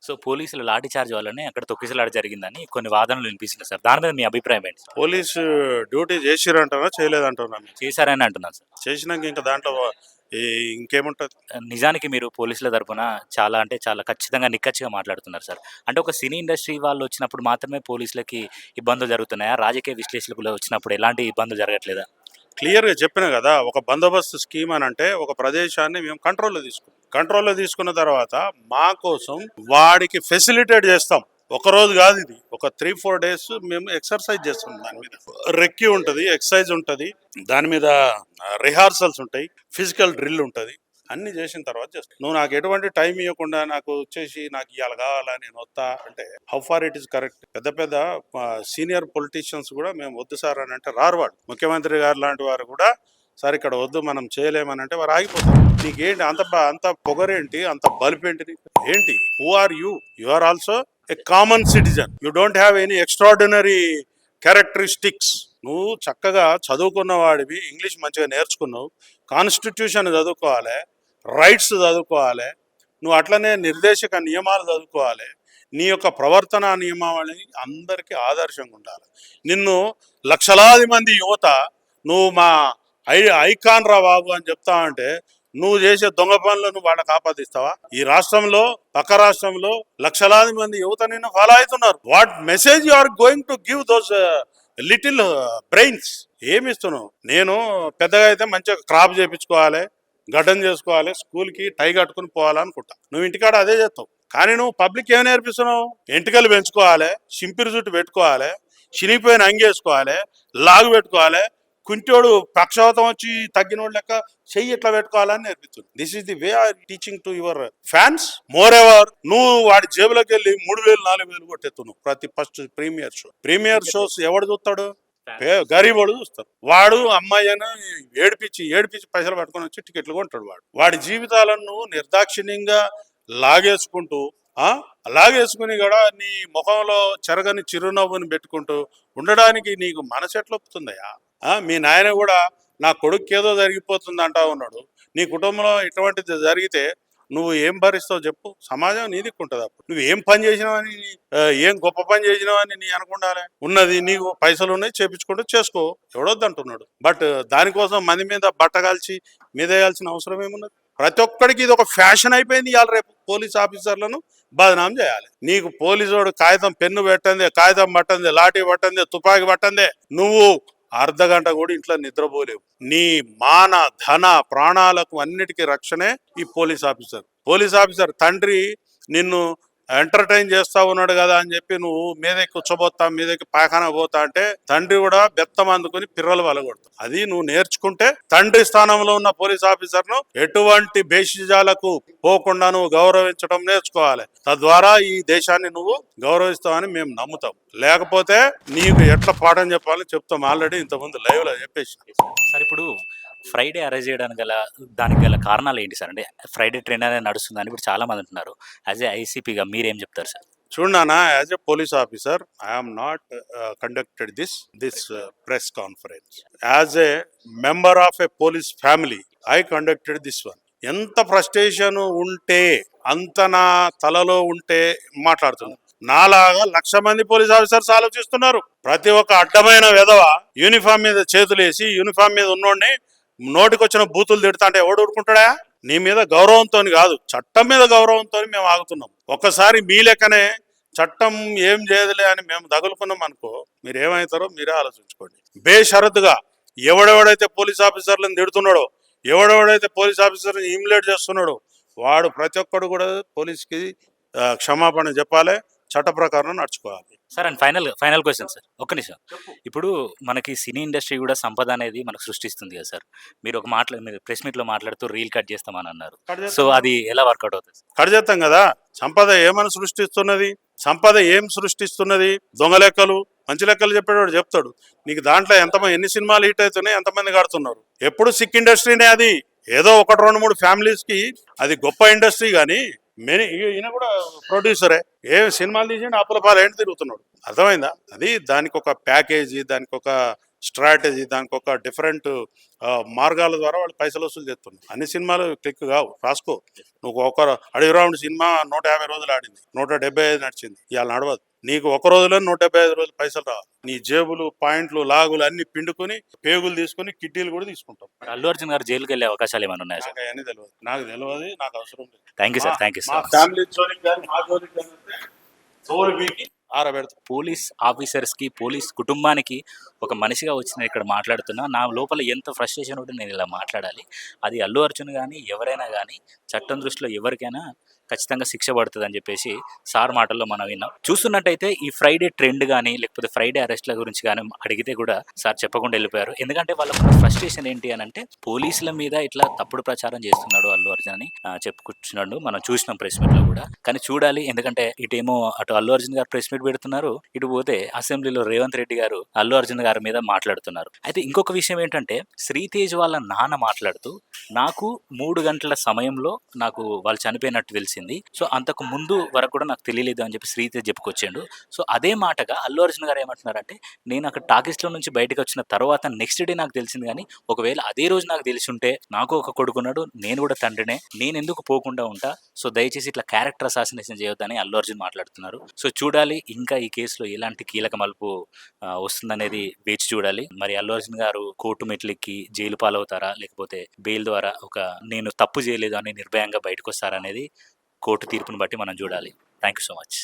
So, పోలీసుల lathi charge వల్లనే అక్కడ తొక్కిసలాట జరిగిందని కొన్ని వాదనలు వినిపిస్తున్నాయి సార్. దాని మీద మీ అభిప్రాయం ఏంటి సార్? పోలీసు డ్యూటీ చేసిరంటారా చేయలేదంటారా? చేశారని అంటున్నాను సార్. చేసినాక ఇంకా దాంట్లో ఈ ఇంకేముంటది? నిజానికి మీరు పోలీసుల తరపున చాలా అంటే చాలా ఖచ్చితంగా నిక్కచ్చిగా మాట్లాడుతున్నారు సార్. అంటే ఒక సినీ ఇండస్ట్రీ వాళ్ళు వచ్చినప్పుడు మాత్రమే పోలీసులకి ఇబ్బందులు జరుగుతున్నాయా? రాజకీయ విశ్లేషకులు వచ్చినప్పుడు ఎలాంటి ఇబ్బందులు జరగట్లేదా? క్లియర్గా చెప్పిన కదా, ఒక బందోబస్తు స్కీమ్ అని అంటే ఒక ప్రదేశాన్ని మేము కంట్రోల్లో తీసుకున్న తర్వాత మా కోసం వాడికి ఫెసిలిటేట్ చేస్తాం. ఒక రోజు కాదు, ఇది ఒక 3-4 days మేము ఎక్సర్సైజ్ చేస్తాం. దాని మీద రెక్కి ఉంటుంది, ఎక్సర్సైజ్ ఉంటుంది, దాని మీద రిహార్సల్స్ ఉంటాయి, ఫిజికల్ డ్రిల్ ఉంటుంది. అన్ని చేసిన తర్వాత చేస్తాం. నువ్వు నాకు ఎటువంటి టైం ఇవ్వకుండా నాకు వచ్చేసి నాకు ఇవాళ కావాలా నేను వస్తా అంటే how far it is correct? పెద్ద పెద్ద సీనియర్ పొలిటీషియన్స్ కూడా మేము వద్దు సార్ అని అంటే రారువాడు. ముఖ్యమంత్రి గారు లాంటి వారు కూడా సార్ ఇక్కడ వద్దు మనం చేయలేమని అంటే వారు ఆగిపోతారు. నీకేంటి అంత పొగరేంటి, అంత బలుపేంటి, ఏంటి? Who are you? You are also a common citizen. You don't have any extraordinary characteristics. నువ్వు చక్కగా చదువుకున్న వాడివి, ఇంగ్లీష్ మంచిగా నేర్చుకున్నావు, కాన్స్టిట్యూషన్ చదువుకోవాలి, రైట్స్ చదువుకోవాలి, నువ్వు అట్లనే నిర్దేశక నియమాలు చదువుకోవాలి, నీ యొక్క ప్రవర్తన నియమావళి అందరికీ ఆదర్శంగా ఉండాలి. నిన్ను లక్షలాది మంది యువత నువ్వు మా ఐకాన్ రా బాబు అని చెప్తావంటే నువ్వు చేసే దొంగ పనులను వాళ్ళకి ఆపాదిస్తావా? ఈ రాష్ట్రంలో పక్క రాష్ట్రంలో లక్షలాది మంది యువత నిన్ను ఫాలో అవుతున్నారు. What message you are going to give those little brains? ఏమిస్తున్నావు? నేను పెద్దగా అయితే మంచిగా క్రాప్ చేయించుకోవాలి, గడ్డం చేసుకోవాలి, స్కూల్కి టై కట్టుకుని పోవాలనుకుంటా. నువ్వు ఇంటికాడ అదే చేస్తావు. కానీ నువ్వు పబ్లిక్ ఏం నేర్పిస్తున్నావు? ఎంటికలు పెంచుకోవాలి, సింపిరి జుట్టు పెట్టుకోవాలి, చినిగిపోయిన అంగేసుకోవాలి, లాగు పెట్టుకోవాలి, కుంటోడు పక్షవాతం వచ్చి తగ్గినోడు లెక్క చెయ్యి ఎట్లా పెట్టుకోవాలని నేర్పిస్తుంది. This is the way are teaching to your fans. More ever నువ్వు వాడి జేబులోకి వెళ్ళి 3,000-4,000 కొట్టేస్తున్నావు ప్రతి ఫస్ట్ ప్రీమియర్ షోస్ ఎవడు చూస్తాడు? గరీబోడు చూస్తారు. వాడు అమ్మాయి అని ఏడిపించి పైసలు పట్టుకొని వచ్చి టికెట్లు కొంటాడు. వాడి జీవితాలను నువ్వు నిర్దాక్షిణ్యంగా లాగేసుకుంటూ లాగేసుకుని కూడా నీ ముఖంలో చెరగని చిరునవ్వుని పెట్టుకుంటూ ఉండడానికి నీకు మనసు ఎట్లా ఒప్పుతుందయ్యా? మీ నాయన కూడా నా కొడుకు ఏదో జరిగిపోతుంది అంటా ఉన్నాడు. నీ కుటుంబంలో ఇటువంటిది జరిగితే నువ్వు ఏం భరిస్తావు చెప్పు? సమాజం నీ దిక్కుంటుంది. అప్పుడు నువ్వు ఏం పని చేసినావని, ఏం గొప్ప పని చేసినావని నీ అనుకుంటానే. ఉన్నది నీకు పైసలు ఉన్నాయి, చేపించుకుంటూ చేసుకో, ఎవడొద్దంటున్నాడు. బట్ దానికోసం మంది మీద బట్టగాల్చి మీద వేయాల్సిన అవసరం ఏమున్నది? ప్రతి ఒక్కడికి ఇది ఒక ఫ్యాషన్ అయిపోయింది. ఇవాళ రేపు పోలీస్ ఆఫీసర్లను బదనాం చేయాలి. నీకు పోలీసోడు కాగితం పెన్ను పెట్టందే, కాగితం పట్టందే, లాఠీ పట్టందే, తుపాకీ పట్టందే, నువ్వు అర్ధగంట కూడా ఇంట్లో నిద్రపోలేవు. నీ మాన ధన ప్రాణాలకు అన్నిటికీ రక్షణే ఈ పోలీస్ ఆఫీసర్. తండ్రి నిన్ను ఎంటర్టైన్ చేస్తా ఉన్నాడు కదా అని చెప్పి నువ్వు మీదకి కూర్చోబోతా, మీదకి పాయఖానా పోతా అంటే తండ్రి కూడా బెత్తం అందుకుని పిర్రలు వలగొడతావు. అది నువ్వు నేర్చుకుంటే తండ్రి స్థానంలో ఉన్న పోలీస్ ఆఫీసర్ను ఎటువంటి బేషిజాలకు పోకుండా నువ్వు గౌరవించడం నేర్చుకోవాలి. తద్వారా ఈ దేశాన్ని నువ్వు గౌరవిస్తావని మేము నమ్ముతాం. లేకపోతే నీకు ఎట్లా పాఠం చెప్పాలని చెప్తాం. ఆల్రెడీ ఇంతకుముందు లైవ్ లో చెప్పేసి. సార్, ఇప్పుడు ఫ్రైడే అరెస్ట్ చేయడానికి దానికి గల కారణాలు ఏంటి సార్? అంటే ఫ్రైడే ట్రెండ్ అనేది నడుస్తుందని ఇప్పుడు చాలా మంది అంటున్నారు. యాజ్ ఏ ఐసీపీగా మీరేం చెప్తారు సార్? చూడనా, as a police officer I'm not conducted this press conference. As a member of a police family I conducted this one. ఎంత ఫ్రస్ట్రేషన్ ఉంటే, అంత నా తలలో ఉంటే మాట్లాడుతున్నాను. నాలాగా 1,00,000 మంది పోలీస్ ఆఫీసర్స్ ఆలోచిస్తున్నారు. ప్రతి ఒక్క అడ్డమైన వెధవ యూనిఫామ్ మీద చేతులేసి యూనిఫామ్ మీద ఉన్నోడిని నోటికొచ్చిన బూతులు తిడతా అంటే ఎవడు ఊరుకుంటాడా? నీ మీద గౌరవంతో కాదు, చట్టం మీద గౌరవంతో మేము ఆగుతున్నాం. ఒక్కసారి మీ లెక్కనే చట్టం ఏం చేయదులే అని మేము తగులుకున్నాం అనుకో, మీరు ఏమవుతారో మీరే ఆలోచించుకోండి. బేషరతుగా ఎవడెవడైతే పోలీస్ ఆఫీసర్లను తిడుతున్నాడో, ఎవడెవడైతే పోలీస్ ఆఫీసర్ని ఇమ్యులేట్ చేస్తున్నాడో వాడు ప్రతి ఒక్కడు కూడా పోలీస్కి క్షమాపణ చెప్పాలి, చట్ట ప్రకారం నడుచుకోవాలి. Sir, and final question sir, ఒక్క నిమిషం. ఇప్పుడు మనకి సినీ ఇండస్ట్రీ కూడా సంపద అనేది మనకు సృష్టిస్తుంది కదా సార్. మీరు మీరు ప్రెస్ మీట్లో మాట్లాడుతూ రీల్ కట్ చేస్తామని అన్నారు. సో అది ఎలా వర్కౌట్ అవుతుంది? కట్ చేస్తాం కదా. సంపద ఏమని సృష్టిస్తున్నది? సంపద ఏం సృష్టిస్తున్నది? దొంగ లెక్కలు, మంచి లెక్కలు చెప్పేవాడు చెప్తాడు. నీకు దాంట్లో ఎన్ని సినిమాలు హిట్ అవుతున్నాయి, ఎంతమంది కడుతున్నారు? ఎప్పుడు సిక్ ఇండస్ట్రీనే అది. ఏదో 1-2-3 ఫ్యామిలీస్కి అది గొప్ప ఇండస్ట్రీ. కానీ ఈయన కూడా ప్రొడ్యూసరే. ఏ సినిమాలు తీసి అప్పుల పాలు ఏంటి తిరుగుతున్నాడు? అర్థమైందా? అది దానికి ఒక ప్యాకేజీ, దానికి ఒక స్ట్రాటజీ, దానికి ఒక డిఫరెంట్ మార్గాల ద్వారా వాళ్ళు పైసలు వసూలు చేస్తున్నారు. అన్ని సినిమాలు క్లిక్ కావు, రాసుకో. నువ్వు ఒక అడవి రాముడు సినిమా 150 రోజులు ఆడింది, 175 నడిచింది, ఇవాళ నడవదు. నీకు ఒక రోజులో 175 రోజులు పైసలు రావు. నీ జేబులు, పాయింట్లు, లాగులు అన్ని పిండుకొని, పేగులు తీసుకొని, కిడ్నీలు కూడా తీసుకుంటాం. మరి అల్లు అర్జున్ గారు జైలుకి వెళ్ళే అవకాశాలు ఏమైనా ఉన్నాయా సార్? నాకు అవన్నీ తెలియదు, నాకు తెలియదు, నాకు అవసరం లేదు. Thank you sir, thank you మా సార్. ఫ్యామిలీ జోలికి కానీ మా జోలికి కానీ వస్తే తోలు పీకి ఆరబెడతాం. పోలీస్ ఆఫీసర్స్కి, పోలీస్ కుటుంబానికి ఒక మనిషిగా వచ్చిన ఇక్కడ మాట్లాడుతున్నా, నా లోపల ఎంత ఫ్రస్ట్రేషన్ ఉంటే నేను ఇలా మాట్లాడాలి. అది అల్లు అర్జున్ కానీ ఎవరైనా కానీ చట్టం దృష్టిలో ఎవరికైనా ఖచ్చితంగా శిక్ష పడుతుంది అని చెప్పేసి సార్ మాటల్లో మనం విన్నాం. చూస్తున్నట్టయితే ఈ ఫ్రైడే ట్రెండ్ కానీ లేకపోతే ఫ్రైడే అరెస్ట్ల గురించి కానీ అడిగితే కూడా సార్ చెప్పకుండా వెళ్ళిపోయారు. ఎందుకంటే వాళ్ళ ఫ్రస్ట్రేషన్ ఏంటి అని అంటే పోలీసుల మీద ఇట్లా తప్పుడు ప్రచారం చేస్తున్నాడు అల్లు అర్జున్ అని చెప్పుకుంటున్నాడు. మనం చూసినాం ప్రెస్ మీట్ లో కూడా. కానీ చూడాలి, ఎందుకంటే ఇటేమో అటు అల్లు అర్జున్ గారు ప్రెస్ మీట్ పెడుతున్నారు, ఇటు పోతే అసెంబ్లీలో రేవంత్ రెడ్డి గారు అల్లు అర్జున్ గారి మీద మాట్లాడుతున్నారు. అయితే ఇంకొక విషయం ఏంటంటే శ్రీతేజ్ వాళ్ళ నాన్న మాట్లాడుతూ నాకు 3 గంటల సమయంలో నాకు వాళ్ళు చనిపోయినట్టు తెలిసింది, సో అంతకు ముందు వరకు కూడా నాకు తెలియలేదు అని చెప్పి శ్రీతేజ్ చెప్పుకొచ్చాడు. సో అదే మాటగా అల్లు అర్జున్ గారు ఏమంటున్నారంటే నేను అక్కడ టాకీస్లో నుంచి బయటకు వచ్చిన తర్వాత నెక్స్ట్ డే నాకు తెలిసింది, కానీ ఒకవేళ అదే రోజు నాకు తెలిసి ఉంటే నాకు ఒక కొడుకున్నాడు, నేను కూడా తండ్రినే, నేను ఎందుకు పోకుండా ఉంటా, సో దయచేసి ఇట్లా క్యారెక్టర్ అసాసినేషన్ చేయొద్దని అల్లు అర్జున్ మాట్లాడుతున్నారు. సో చూడాలి ఇంకా ఈ కేసులో ఎలాంటి కీలక మలుపు వస్తుందనేది వేచి చూడాలి. మరి అల్లు అర్జున్ గారు కోర్టు మెట్లెక్కి జైలు పాలవుతారా, లేకపోతే బెయిల్ ద్వారా ఒక నేను తప్పు చేయలేదు అని నిర్భయంగా బయటకు వస్తారనేది కోర్టు తీర్పును బట్టి మనం చూడాలి. Thank you so much.